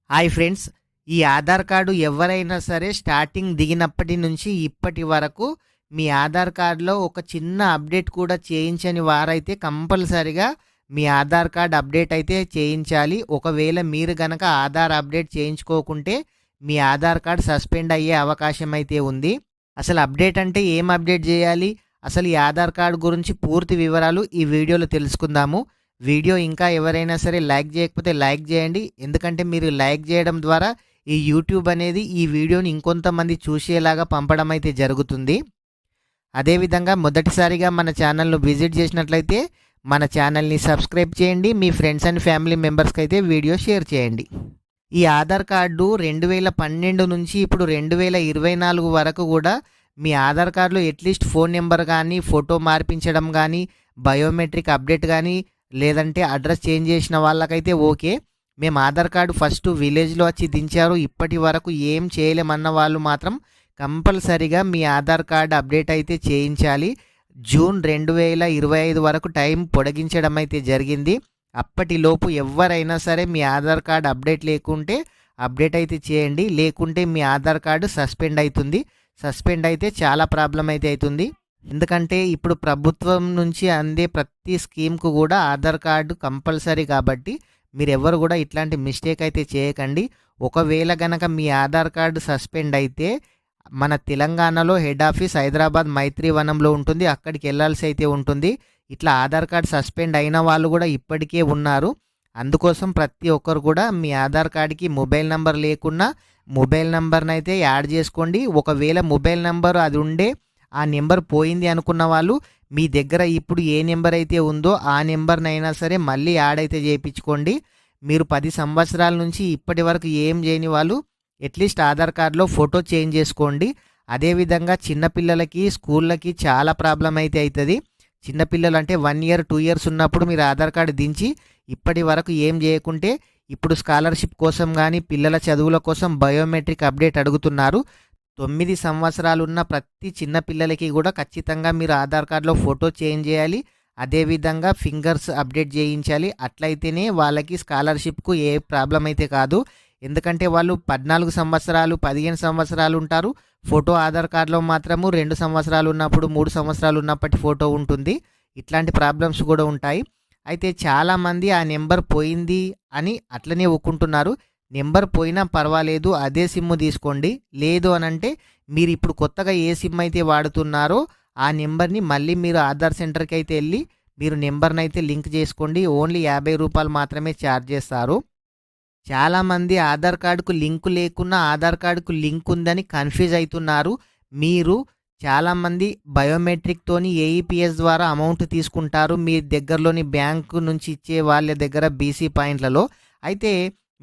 Hi friends, ఈ Aadhaar card ఎవరైనా సరే స్టార్టింగ్ దిగినప్పటి నుంచి ఇప్పటి వరకు మీ ఆధార్ కార్డులో ఒక చిన్న అప్డేట్ కూడా చేయించని వారైతే కంపల్సరిగా మీ ఆధార్ కార్డ్ అప్డేట్ అయితే చేయించాలి. ఒకవేళ మీరు గనక ఆధార్ అప్డేట్ చేయించుకోకుంటే మీ ఆధార్ కార్డ్ సస్పెండ్ అయ్యే అవకాశం అయితే ఉంది. అసలు అప్డేట్ అంటే ఏం అప్డేట్ చేయాలి, అసలు ఈ ఆధార్ కార్డు గురించి పూర్తి వివరాలు ఈ వీడియోలో తెలుసుకుందాము. వీడియో ఇంకా ఎవరైనా సరే లైక్ చేయకపోతే లైక్ చేయండి. ఎందుకంటే మీరు లైక్ చేయడం ద్వారా ఈ యూట్యూబ్ అనేది ఈ వీడియోని ఇంకొంతమంది చూసేలాగా పంపడం అయితే జరుగుతుంది. అదేవిధంగా మొదటిసారిగా మన ఛానల్ను విజిట్ చేసినట్లయితే మన ఛానల్ని సబ్స్క్రైబ్ చేయండి. మీ ఫ్రెండ్స్ అండ్ ఫ్యామిలీ మెంబర్స్కి అయితే వీడియో షేర్ చేయండి. ఈ ఆధార్ కార్డు 2012 నుంచి ఇప్పుడు 2024 వరకు కూడా మీ ఆధార్ కార్డులో అట్లీస్ట్ ఫోన్ నెంబర్ కానీ, ఫోటో మార్పించడం కానీ, బయోమెట్రిక్ అప్డేట్ కానీ, లేదంటే అడ్రస్ చేంజ్ చేసిన వాళ్ళకైతే ఓకే. మేము ఆధార్ కార్డు ఫస్ట్ విలేజ్లో వచ్చి దించారు, ఇప్పటి వరకు ఏం చేయలేమన్న వాళ్ళు మాత్రం కంపల్సరిగా మీ ఆధార్ కార్డు అప్డేట్ అయితే చేయించాలి. జూన్ 2025 వరకు టైం పొడిగించడం అయితే జరిగింది. అప్పటిలోపు ఎవరైనా సరే మీ ఆధార్ కార్డు అప్డేట్ లేకుంటే అప్డేట్ అయితే చేయండి. లేకుంటే మీ ఆధార్ కార్డు సస్పెండ్ అవుతుంది. సస్పెండ్ అయితే చాలా ప్రాబ్లం అయితే అవుతుంది. ఎందుకంటే ఇప్పుడు ప్రభుత్వం నుంచి అందే ప్రతి స్కీమ్కు కూడా ఆధార్ కార్డు కంపల్సరీ కాబట్టి మీరు ఎవరు కూడా ఇట్లాంటి మిస్టేక్ అయితే చేయకండి. ఒకవేళ గనక మీ ఆధార్ కార్డు సస్పెండ్ అయితే మన తెలంగాణలో హెడ్ ఆఫీస్ హైదరాబాద్ మైత్రివనంలో ఉంటుంది, అక్కడికి వెళ్ళాల్సి అయితే ఉంటుంది. ఇట్లా ఆధార్ కార్డు సస్పెండ్ అయిన వాళ్ళు కూడా ఇప్పటికే ఉన్నారు. అందుకోసం ప్రతి ఒక్కరు కూడా మీ ఆధార్ కార్డుకి మొబైల్ నెంబర్ లేకున్నా మొబైల్ నెంబర్ని అయితే యాడ్ చేసుకోండి. ఒకవేళ మొబైల్ నెంబర్ అది ఉండే ఆ నెంబర్ పోయింది అనుకున్న వాళ్ళు మీ దగ్గర ఇప్పుడు ఏ నెంబర్ అయితే ఉందో ఆ నెంబర్నైనా సరే మళ్ళీ యాడ్ అయితే చేయించుకోండి. మీరు 10 సంవత్సరాల నుంచి ఇప్పటి వరకు ఏం చేయని వాళ్ళు అట్లీస్ట్ ఆధార్ కార్డులో ఫోటో చేంజ్ చేసుకోండి. అదేవిధంగా చిన్నపిల్లలకి స్కూళ్ళకి చాలా ప్రాబ్లం అయితే అవుతుంది. చిన్నపిల్లలు అంటే 1 ఇయర్ 2 ఇయర్స్ ఉన్నప్పుడు మీరు ఆధార్ కార్డు దించి ఇప్పటి వరకు ఏం చేయకుంటే ఇప్పుడు స్కాలర్షిప్ కోసం కానీ పిల్లల చదువుల కోసం బయోమెట్రిక్ అప్డేట్ అడుగుతున్నారు. 9 సంవత్సరాలు ఉన్న ప్రతి చిన్న పిల్లలకి కూడా ఖచ్చితంగా మీరు ఆధార్ కార్డులో ఫోటో చేంజ్ చేయాలి. అదేవిధంగా ఫింగర్స్ అప్డేట్ చేయించాలి. అట్లయితేనే వాళ్ళకి స్కాలర్షిప్కు ఏ ప్రాబ్లం అయితే కాదు. ఎందుకంటే వాళ్ళు 14 సంవత్సరాలు 15 సంవత్సరాలు ఉంటారు. ఫోటో ఆధార్ కార్డులో మాత్రము 2 సంవత్సరాలు ఉన్నప్పుడు 3 సంవత్సరాలు ఉన్నప్పటి ఫోటో ఉంటుంది. ఇట్లాంటి ప్రాబ్లమ్స్ కూడా ఉంటాయి. అయితే చాలామంది ఆ నెంబర్ పోయింది అని అట్లనే ఒప్పుకుంటున్నారు. నెంబర్ పోయినా పర్వాలేదు, అదే సిమ్ తీసుకోండి. లేదు అనంటే మీరు ఇప్పుడు కొత్తగా ఏ సిమ్ అయితే వాడుతున్నారో ఆ నెంబర్ని మళ్ళీ మీరు ఆధార్ సెంటర్కి అయితే వెళ్ళి మీరు నెంబర్ని అయితే లింక్ చేసుకోండి. ఓన్లీ 50 రూపాయలు మాత్రమే ఛార్జ్ చేస్తారు. చాలామంది ఆధార్ కార్డుకు లింకు లేకున్నా ఆధార్ కార్డుకు లింక్ ఉందని కన్ఫ్యూజ్ అవుతున్నారు. మీరు చాలామంది బయోమెట్రిక్తోని ఏఈపీఎస్ ద్వారా అమౌంట్ తీసుకుంటారు మీ దగ్గరలోని బ్యాంకు నుంచి ఇచ్చే వాళ్ళ దగ్గర బీసీ పాయింట్లలో. అయితే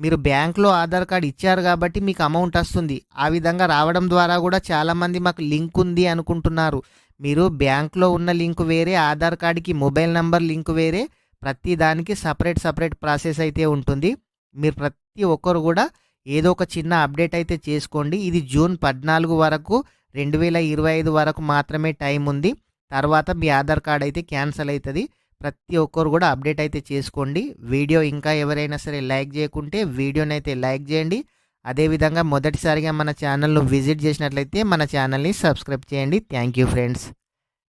మీరు బ్యాంక్లో ఆధార్ కార్డు ఇచ్చారు కాబట్టి మీకు అమౌంట్ వస్తుంది. ఆ విధంగా రావడం ద్వారా కూడా చాలామంది మాకు లింక్ ఉంది అనుకుంటున్నారు. మీరు బ్యాంక్లో ఉన్న లింక్ వేరే, ఆధార్ కార్డుకి మొబైల్ నెంబర్ లింక్ వేరే, ప్రతి దానికి సపరేట్ ప్రాసెస్ అయితే ఉంటుంది. మీరు ప్రతి ఒక్కరు కూడా ఏదో ఒక చిన్న అప్డేట్ అయితే చేసుకోండి. ఇది జూన్ 14 వరకు 2025 వరకు మాత్రమే టైం ఉంది. తర్వాత మీ ఆధార్ కార్డ్ అయితే క్యాన్సిల్ అవుతుంది. ప్రతి ఒక్కరు కూడా అప్డేట్ అయితే చేసుకోండి. వీడియో ఇంకా ఎవరైనా సరే లైక్ చేయకుంటే వీడియోని అయితే లైక్ చేయండి. అదేవిధంగా మొదటిసారిగా మన ఛానల్ను విజిట్ చేసినట్లయితే మన ఛానల్ని సబ్స్క్రైబ్ చేయండి. Thank you friends.